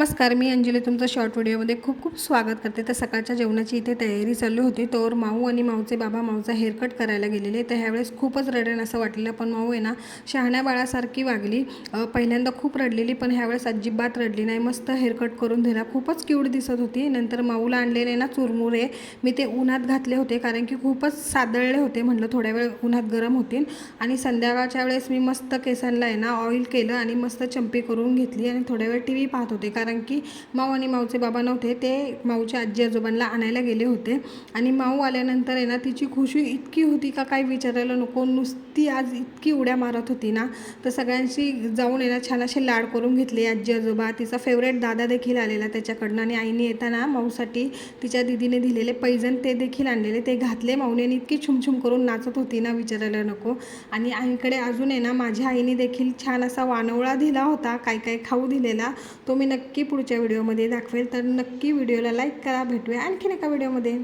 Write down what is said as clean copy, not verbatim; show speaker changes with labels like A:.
A: नमस्कार, मी अंजली तुमचं शॉर्ट व्हिडिओमध्ये खूप खूप स्वागत करते। तर सकाळच्या जेवणाची इथे तयारी चालू होती, तोवर माऊ आणि माऊचे बाबा माऊचा हेअरकट करायला गेलेले। तर ह्यावेळेस खूपच रडेन असं वाटलेलं, पण माऊ आहे ना शहाण्या बाळासारखी वागली। पहिल्यांदा खूप रडलेली, पण ह्यावेळेस अजिबात रडली नाही, मस्त हेअरकट करून दिला, खूपच क्यूट दिसत होती। नंतर माऊला आणलेले ना चुरमुरे मी ते उन्हात घातले होते, कारण की खूपच सादळले होते, म्हटलं थोड्या वेळ उन्हात गरम होतील। आणि संध्याकाळच्या वेळेस मी मस्त केसांना आहे ना ऑइल केलं आणि मस्त चंपी करून घेतली आणि थोड्या वेळ टी व्ही पाहत होते, कारण की माऊ आणि माऊचे बाबा नव्हते, ते माऊच्या आजी आजोबांना आणायला गेले होते। आणि माऊ आल्यानंतर आहे ना तिची खुशी इतकी होती का काही विचारायला नको, नुसती आज इतकी उड्या मारत होती ना। तर सगळ्यांशी जाऊन आहे ना छान असे लाड करून घेतले आजी आजोबा, तिचा फेवरेट दादा देखील आलेला त्याच्याकडनं, आणि आईने येताना माऊसाठी तिच्या दीदीने दिलेले पैजण ते देखील आणलेले, ते घातले माऊने आणि इतकी छुमछुम करून नाचत होती ना विचारायला नको। आणि आईकडे अजून आहे ना माझ्या आईने देखील छान असा वानवळा दिला होता, काय काय खाऊ दिलेला, तो मी नक्की पुढच्या व्हिडिओमध्ये दाखवेल। तर नक्की व्हिडिओला लाईक करा, भेटूया आणखीन एका व्हिडिओमध्ये।